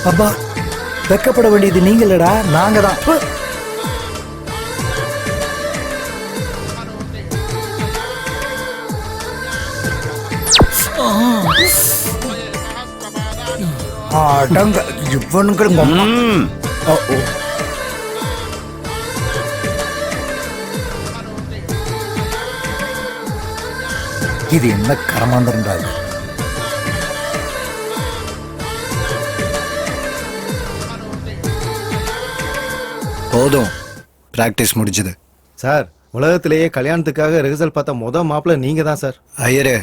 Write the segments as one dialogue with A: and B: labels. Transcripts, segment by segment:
A: அப்பா, வெக்கப்பட வேண்டியது நீங்க இல்லடா, நாங்க தான். அடங்க இவனுங்களும் இது என்ன கரமாந்திரண்டாது?
B: போதும், பிராக்டிஸ் முடிஞ்சது.
C: சார், உலகத்திலேயே கல்யாணத்துக்காக ரிஹர்சல் பார்த்த மாப்பிள்ள நீங்க தான் சார்.
B: ஐயரே,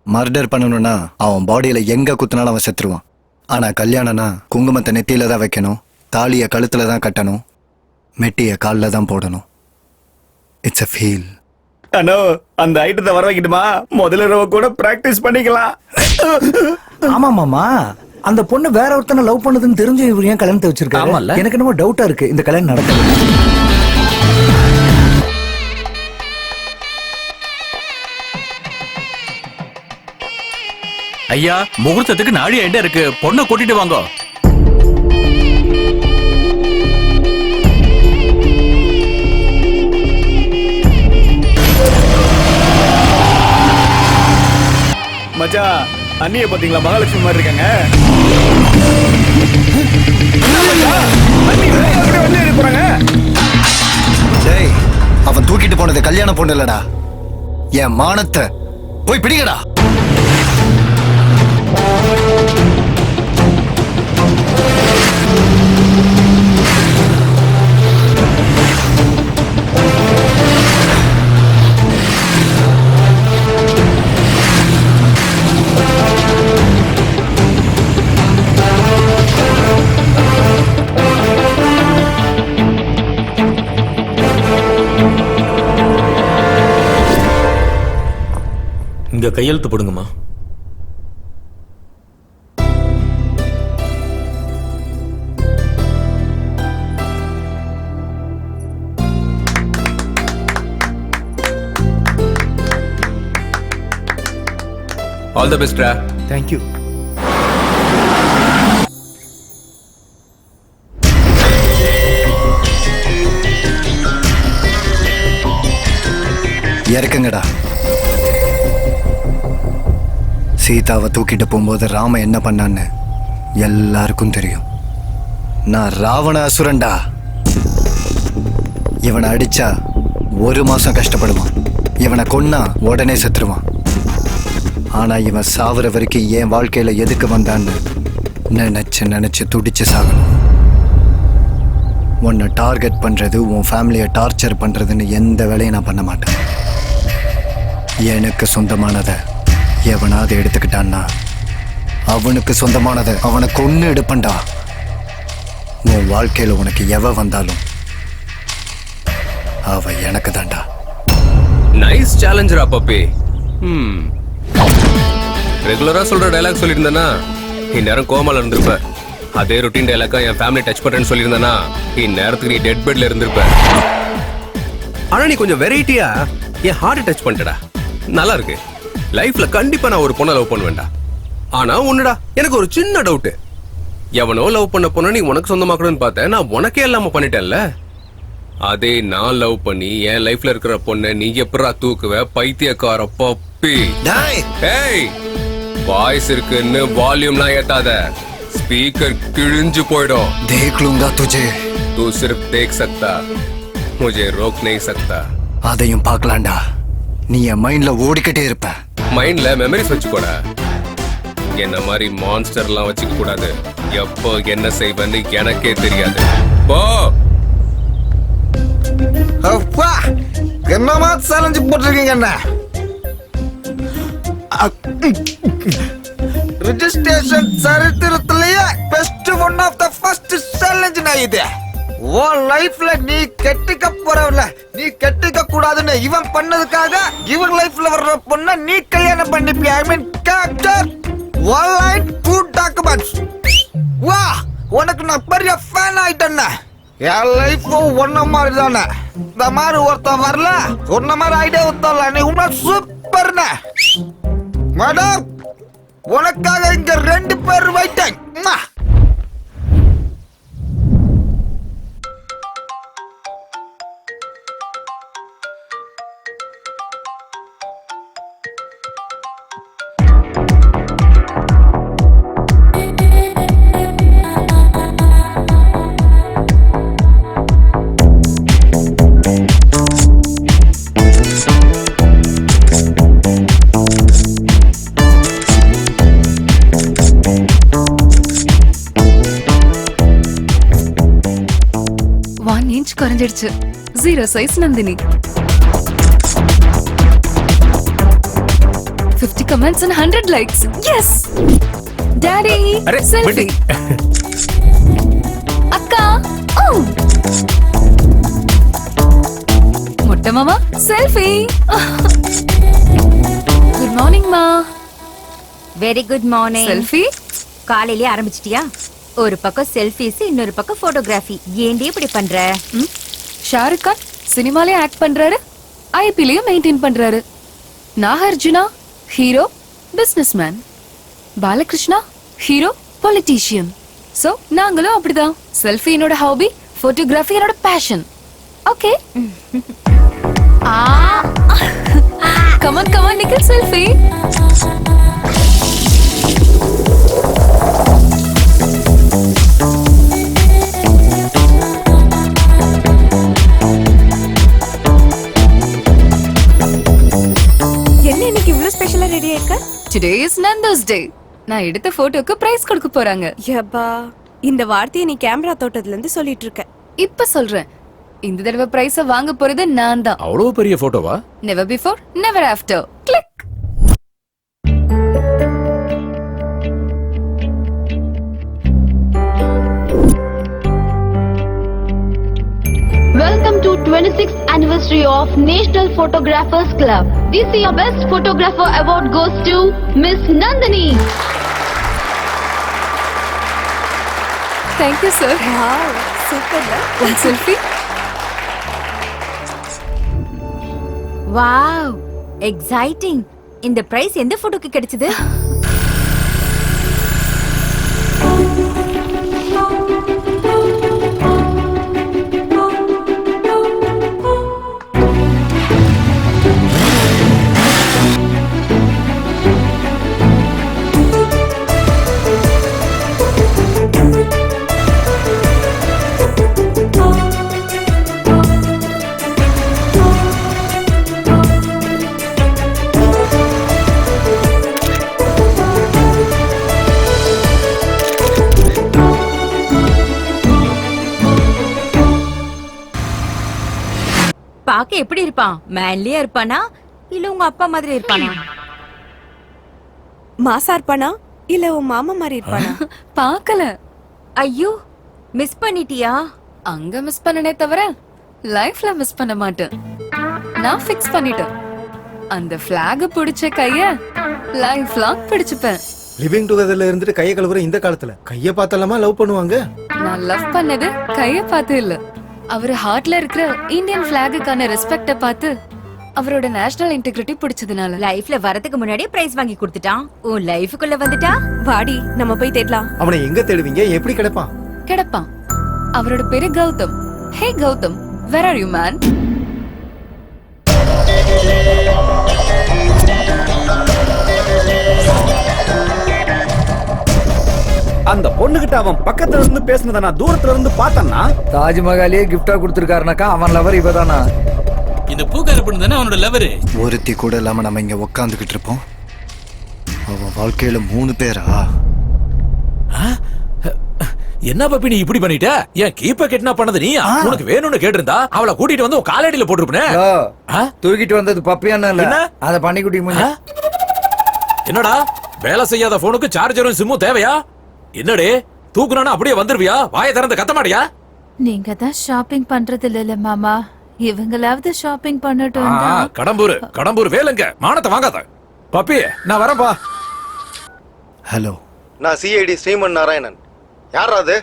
B: மர்டர் பண்ணணும்னா அவன் பாடியில எங்க குத்துனாலும் அவன் செத்துருவான். ஆனா கல்யாணம்னா குங்குமத்தை நெத்தியில தான் வைக்கணும், தாலிய கழுத்துல தான் கட்டணும், மெட்டிய காலில் தான் போடணும். It's a feel.
D: அண்ணோ, அந்த ஐட்டத்தை வர வைக்கட்டுமா? முதல்ல ரவ கூட பிராக்டிஸ் பண்ணிக்கலாம்.
A: ஆமா மாமா, அந்த பொண்ணு வேற ஒருத்தனை லவ் பண்ணதுன்னு தெரிஞ்சு இவரு ஏன் கல்யாணத்தை வச்சிருக்காரு? எனக்கு என்னமோ டவுட்டா இருக்கு இந்த கல்யாணம் நடக்குது.
E: ஐயா, முகூர்த்தத்துக்கு நாழி ஐடியா இருக்கு, பொண்ணை கூட்டிட்டு வாங்க.
D: மச்சான், அண்ணிய பாத்தீங்களா? மகாலட்சுமி மாதிரி இருக்காங்க.
B: அவன் தூக்கிட்டு போனது கல்யாண பொண்ணு இல்லடா, என் மானத்தை. போய் பிடிக்கடா.
E: இங்க கையெழுத்து போடுங்கம்மா.
D: All the best.
C: தேங்க்யூ.
B: இறக்குங்கடா. சீதாவை தூக்கிட்டு போகும்போது ராம என்ன பண்ணான்னு எல்லாருக்கும் தெரியும். நான் ராவண அசுரன்டா. இவனை அடிச்சா 1 மாசம் கஷ்டப்படுவான், இவனை கொன்னா உடனே செத்துருவான். ஆனா இவன் சாவர வரைக்கும் என் வாழ்க்கையில எதுக்கு வந்தான்னு நினைச்சு துடிச்சு சாகணும். உன்னை டார்கெட் பண்றது, உன் ஃபேமிலியை டார்ச்சர் பண்றதுன்னு எந்த வேலையும் நான் பண்ண மாட்டேன். எனக்கு சொந்தமானதை எவனாவது எடுத்துக்கிட்டான்னா அவனுக்கு சொந்தமானதை அவனை கொன்னு எடுப்பண்டா. உன் வாழ்க்கையில உனக்கு எவ வந்தாலும் அவ எனக்கு தான்டா.
F: நைஸ் சேலஞ்சரா பப்பி. ரெகுலரா சொல்ற டைலாக் சொல்லியிருந்தேன்னா இந்நேரம் கோமால இருந்திருப்ப. அதே ரொட்டீன் டைலாக்கா என் ஃபேமிலி டச் பண்றேன்னு சொல்லியிருந்தேன்னா இந்நேரத்துக்கு நீ டெட் பெட்ல இருந்திருப்ப. ஆனா நீ கொஞ்சம் வெரைட்டியா என் ஹார்ட் டச் பண்ணிட்டடா. நல்லா இருக்கு. லைஃப்ல கண்டிப்பா நான் ஒரு பொண்ணை லவ் பண்ணுவேன்டா. ஆனா ஒண்ணுடா, எனக்கு ஒரு சின்ன டவுட். எவனோ லவ் பண்ண பொண்ணை நீ உனக்கு சொந்தமாக்கணும்னு பார்த்தேன், நான் உனக்கே இல்லாம பண்ணிட்டேன்ல. அதே நான் லவ் பண்ணி என் லைஃப்ல இருக்கிற பொண்ணை நீ எப்படா தூக்குவ? பைத்தியக்கார பப்பி. ஏய், வாய்ஸ் இருக்குன்னு வால்யூம்லாம் ஏத்தாத, ஸ்பீக்கர் கிழிஞ்சு போயிடும்.
B: தேख लूंगा तुझे.
F: तू सिर्फ देख सकता, मुझे रोक नहीं सकता.
B: அதையும் பார்க்கலாம்டா. நீ என் மைண்ட்ல ஓடிக்கிட்டே இருப்ப.
F: மைண்ட்ல மெமரிஸ் வச்சுக்கோட. என்ன மாதிரி மான்ஸ்டர்லாம் வச்சுக்க கூடாது. எப்போ என்ன செய்வேன்னு எனக்கே தெரியாது. போ.
C: அப்பா என்னமா சேலஞ்சு போட்டிருக்கீங்க என்ன ரிஜிஸ்ட்ரேஷன் சரித்திரத்திலேயே best one of the first challenge நான் இது ஓ லைஃப்ல நீ கெட்டிக்க போறவல நீ கெட்டிக்க கூடாதுன்னு இவன் பண்ணதுக்காக இவன் லைஃப்ல வர்ற பொண்ண நீ கல்யாணம் பண்ணிப்பியா ஐ மீன் கேப்டர் ஒன் லைன் டூ டாக்குமெண்ட்ஸ் வா உனக்கு நான் பெரிய ஃபேன் ஆயிட்டேன்ன என் லைஃபும் ஒன்ன மாதிரி தானே இந்த மாதிரி ஒருத்தன் வரல ஒன்ன மாதிரி ஐடியா ஒருத்தல நீ உன்ன சூப்பர்ன மேடம் உனக்காக இங்க 2 பேர் வைட்டேன்
G: குறைஞ்சிடுச்சு. 0 size Nandini. 50 comments and 100 likes. Yes. Daddy, selfie. அக்கா. Oh. மொட்டை மாமா, selfie. Good morning ma.
H: Very good morning.
G: Selfie.
H: காலையிலே ஆரம்பிச்சிட்டியா? ஒரு பக்கம் செல்ஃபிஸ் இன்னொரு பக்கம் போட்டோகிராஃபி. ஏன்டி இப்படி பண்ற?
G: ஷாருக் கான் சினிமாலே ஆக்ட் பண்றாரு, ஐபிலையும் மெயின்டைன் பண்றாரு. Nagarjuna hero, businessman. Balakrishna hero, politician. So நாங்களும் அப்படிதான். செல்ஃபி என்னோட ஹாபி, போட்டோகிராஃபி என்னோட பேஷன். ஓகே. கமான் கமான் நிக்கல் selfie. Today is Nando's Day. நான் எடுத்த போட்டோக்கு பிரைஸ் கொடுக்க போறாங்க.
I: யப்பா, இந்த வார்த்தையை நீ கேமரா தோட்டத்துல இருந்து சொல்லிட்டு இருக்க.
G: இப்ப சொல்றேன், இந்த தடவை பிரைஸ் வாங்க போறது நான் தான்.
E: அவ்வளவு பெரிய போட்டோவா?
G: Never before, never after. Click.
J: Welcome to 26th anniversary of National Photographers Club. This year Best Photographer Award goes to Miss Nandini.
G: Thank you sir.
I: Wow, super.
G: One selfie.
H: Wow, exciting. இந்த price எந்த போட்டோக்கு கிடைச்சது? பாக்க எப்படி இருப்பான்? மேன்லியா இருப்பானா இல்ல உங்க அப்பா மாதிரி இருப்பானா?
I: மாசா இருப்பானா இல்ல உன் மாமா மாதிரி இருப்பானா?
G: பார்க்கல.
H: ஐயோ, மிஸ் பண்ணிட்டியா?
G: அங்க மிஸ் பண்ணனே தவிர லைஃப்ல மிஸ் பண்ண மாட்டேன். நான் ஃபிக்ஸ் பண்ணிட்டேன். அந்த ஃபிளாக் பிடிச்ச கைய லைஃப் லாங் பிடிச்சுப்பேன்.
C: லிவிங் டுகெதர்ல இருந்துட்டு கைய கழுவுற இந்த காலத்துல கைய பார்த்தலாமா லவ் பண்ணுவாங்க?
G: நான் லவ் பண்ணது கைய பார்த்து இல்ல, அவர் ஹார்ட்ல இருக்கிற இந்தியன் பிளாகுக்கான ரெஸ்பெக்ட பார்த்து அவரோட நேஷனல் இன்டெகிரிட்டி பிடிச்சதுனால.
H: லைஃப்ல வரதுக்கு முன்னாடியே பிரைஸ் வாங்கி கொடுத்துட்டான். உன் லைஃபுக்குள்ள வந்துட்டா?
I: வாடி நம்ம போய் தேடலாம்.
C: அவனை எங்க தேடுவீங்க? எப்படி கிடைப்பான்?
G: கிடப்பான். அவரோட பேரு கௌதம். ஹே Gautham, where are you man?
D: அந்த பொண்ணுகிட்ட அவன் பக்கத்துல இருந்து பேசுனத நான் தூரத்துல இருந்து பார்த்தேன்னா,
A: தாஜ்மஹாலே கிஃப்டா கொடுத்திருக்காருனாக்கா அவன் லவர் இவதானா?
E: இந்த பூக்கார பொண்ணு தானே அவனோட லவரு.
B: ஒருத்தி கூட இல்லாம நம்ம இங்க உக்காந்துக்கிட்டு இருப்போம். அவன் வாழ்க்கையில 3 பேரா?
E: என்ன பப்பி நீ இப்படி பண்ணிட்ட? ஏன் கீப்ப கெட்னா பண்ணது நீ? உனக்கு வேணும்னு கேட்டிருந்தா அவளை கூட்டிட்டு வந்து உன் காலடியில போட்டுருப்பனே.
A: தூக்கிட்டு வந்தது பப்பியான இல்ல,
E: என்ன?
A: அத பண்ணிக்குட்டி முன்ன.
E: என்னடா வேலை செய்யாத போனுக்கு சார்ஜரும் சிம்மும் தேவையா? என்னடே தூக்குனா அப்படியே வந்துருவியா? வாயை திறந்து கத்த மாட்டியா?
G: நீங்க தான் ஷாப்பிங் பண்றது இல்ல மாமா, இவங்களாவது ஷாப்பிங் பண்ணட்டும்.
E: கடம்பூர் வேலைங்க மானத்தை வாங்காத. பப்பி நான் வரேன்பா.
B: ஹலோ,
K: நான் சிஐடி ஸ்ரீமன் நாராயணன். யாரா அது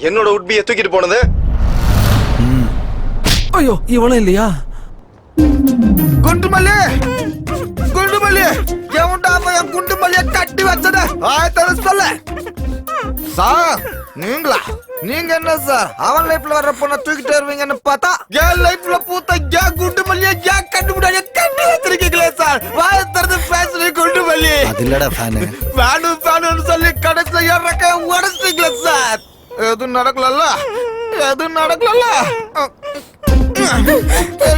K: என்னோட உட்பியை தூக்கிட்டு போனது?
E: ஐயோ இவனும் இல்லையா?
C: குண்டுமல்லி, குண்டுமல்லி, எவன்டா என் குண்டுமல்லிய கட்டி வச்சது? ஆயத்தன சொல்ல சார். நீங்களா? நீங்க என்ன சார் அவன் லைஃப்ல வர்ற பொண்ண தூக்கிட்டு வருவீங்கன்னு பார்த்தா என் லைஃப்ல பூத்த ஏன் குண்டுமல்லிய ஏன் கண்டுபிடிய கட்டி வச்சிருக்கீங்களே சார். வாயத்திறந்து பேசுறீ குண்டுமல்லி.
B: அது இல்லடா ஃபேனு.
C: ஃபேனு சொல்லி கடைசில ஏறக்க உடச்சிட்டீங்களே சார். எதுவும் நடக்கலல்ல, எதுவும் நடக்கலல்ல.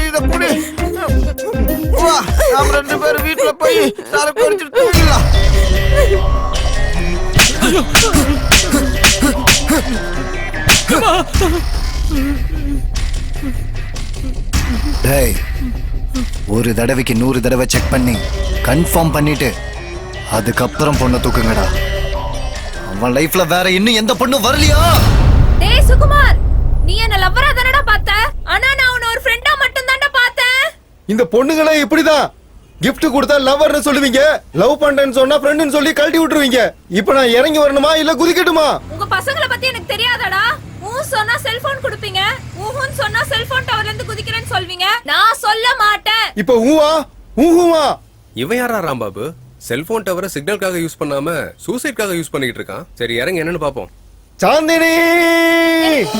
C: இத புடி வா, நாம 2 பேரும் வீட்டுல போய் சரக்கு அடிச்சுட்டு தூங்கிடலாம்.
B: டேய், ஒரு தடவைக்கு 100 தடவை செக் பண்ணி கன்ஃபார்ம் பண்ணிட்டு அதுக்கப்புறம் பொண்ணை தூக்குங்கடா. அவன் லைஃப்ல வேற இன்னும் எந்த பொண்ணும் வரலையா?
H: டேய் சுகுமார், நீ என்ன லவ்வரா தானடா பார்த்த? ஆனா நான் உன்ன ஒரு ஃப்ரெண்டா மட்டும் தான்டா பார்த்தேன்.
K: இந்த பொண்ணுங்களே இப்படிதான். gift கொடுத்தா லவர்னு சொல்லுவீங்க, லவ் பண்றேன்னு சொன்னா ஃப்ரெண்ட்னு சொல்லி கழட்டி விட்டுருவீங்க. இப்போ நான் இறங்கி வரணுமா இல்ல குதிக்கட்டுமா?
H: உங்க பசங்கள பத்தி எனக்கு தெரியாதடா. ஊ சொன்னா செல்போன் கொடுப்பீங்க, ஊஹுன்னு சொன்னா செல்போன் டவர்ல இருந்து குதிக்கிறேன்னு சொல்வீங்க. நான் சொல்ல மாட்டேன்.
K: இப்போ ஊவா ஊஹுவா?
F: இவன் யாரா ராம்பாபு? செல்போன் டவரை சிக்னலுக்காக யூஸ் பண்ணாம சூசைட்காக யூஸ் பண்ணிட்டு இருக்கான். சரி இறங்க என்னன்னு பாப்போம்.
K: சாந்தினி,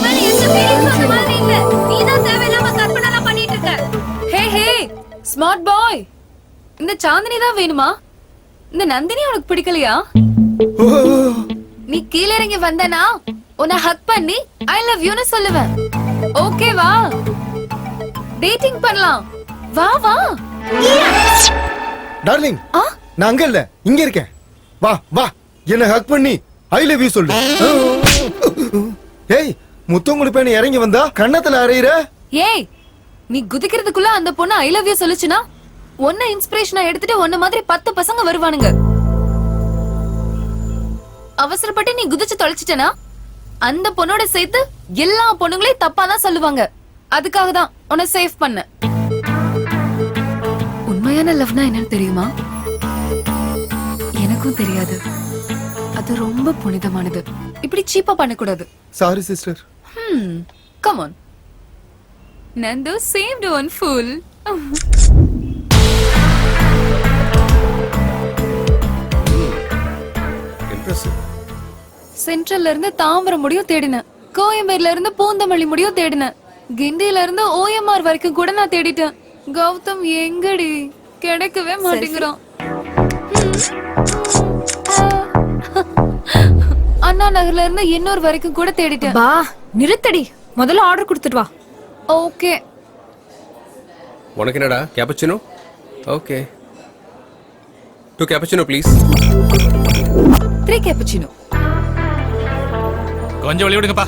H: நான் எந்த ஃபீலிங்ஸ் அந்த மாதிரி இல்ல. நீ தான் தேவையில்லாம கற்பனைலாம் பண்ணிட்டு இருக்க.
G: ஹே ஹே ஸ்மார்ட் பாய், இந்த சாந்தினி தான் வேணுமா? இந்த நந்தினி உனக்கு பிடிக்கலையா? நீ கீழ இறங்கி வந்தனா உன்னை ஹக் பண்ணி ஐ லவ் யூன்னு சொல்லுவேன். ஓகேவா? டேட்டிங் பண்ணலாம். வா வா.
K: டார்லிங், நான் அங்க இல்ல இங்க இருக்கேன். வா வா, என்ன ஹக் பண்ணி ஐ லவ் யூ சொல்லு. ஏய், முத்தம் கொடுப்பேன்னு இறங்கி வந்தா கண்ணத்துல அறையிற.
G: ஏய், நீ குதிக்கிறதுக்குள்ள அந்த பொண்ணு ஐ லவ் யூ சொல்லுச்சுனா உன்னை இன்ஸ்பிரேஷனா எடுத்துட்டு உன்ன மாதிரி 10 பசங்க வருவானுங்க. அவசரப்பட்டு நீ குதிச்சு தொலைச்சிட்டனா அந்த பொண்ணோட சேர்த்து எல்லா பொண்ணுங்களையும் தப்பா தான் சொல்லுவாங்க. அதுக்காக தான் உன்னை சேவ் பண்ண. உண்மையான லவ்னா என்னன்னு தெரியுமா? எனக்கும் தெரியாது. அது ரொம்ப புனிதமானது. இப்படி சீப்பா பண்ணக்கூடாது.
K: Sorry sister.
G: Come on. Nando saved one fool.
F: Impressive.
G: சென்ட்ரல்ல இருந்து தாம்பரம் முடியும் தேடினேன், கோயம்பேடுல இருந்து பூந்தமல்லி முடியும் தேடினேன், கிண்டியில இருந்து OMR வரைக்கும் கூட நான் தேடிட்டேன். கௌதம் எங்கடி? கிடைக்கவே மாட்டேங்கிறான். அண்ணா நகர்ல இருந்து இன்னொரு வரைக்கும் கூட தேடிட்டேன்.
H: பா நிறுத்தடி, முதல்ல ஆர்டர் கொடுத்துட்டு வா.
G: ஓகே.
F: உனக்கு என்னடா cappuccino? Okay, 2 cappuccino please.
G: 3 cappuccino.
E: கொஞ்சம் வழி விடுங்கப்பா.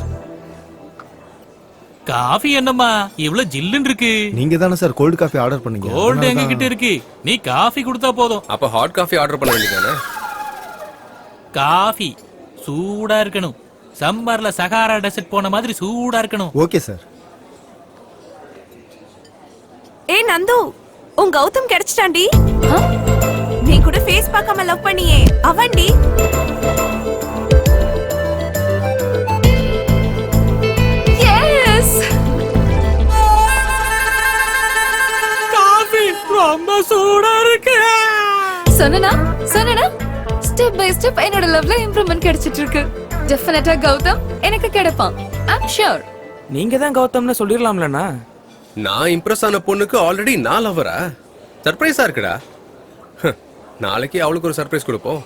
E: காஃபி என்னம்மா இவ்வளவு ஜில்லுன்னு இருக்கு?
K: நீங்க தானே சார் கோல்ட் காஃபி ஆர்டர் பண்ணீங்க?
E: கோல்டு எங்க கிட்ட இருக்கு, நீ காஃபி கொடுத்தா போதும்.
F: அப்ப ஹாட் காஃபி ஆர்டர் பண்ண வேண்டியதானே?
E: காஃபி சூடா இருக்கணும். சம்மர்ல சகாரா டெசர்ட் போன மாதிரி சூடா இருக்கணும்.
K: Okay sir.
I: ஏய் நந்து, உன் கௌதம் கிடைச்சிட்டான்டி. நீ கூட ஃபேஸ் பார்க்காம லவ் பண்ணியே அவன்டி.
G: எஸ்,
E: காஃபி ரொம்ப சூடா இருக்கு.
G: சொன்னனா ஸ்டெப் பை ஸ்டெப் என்னோட லவ்ல இம்ப்ரூவ்மென்ட் கிடைச்சிட்டு இருக்கு. டெஃபினட்டா கௌதம் எனக்கு கிடைப்பான். I'm sure.
A: நீங்க தான் கௌதம்னு சொல்லிரலாம்லண்ணா.
F: நான் இம்ப்ரெஸ் ஆன பொண்ணுக்கு ஆல்ரெடி நான் லவரா? சர்ப்ரைஸா இருக்குடா. நாளைக்கு அவளுக்கு ஒரு சர்ப்ரைஸ் கொடுப்போம்.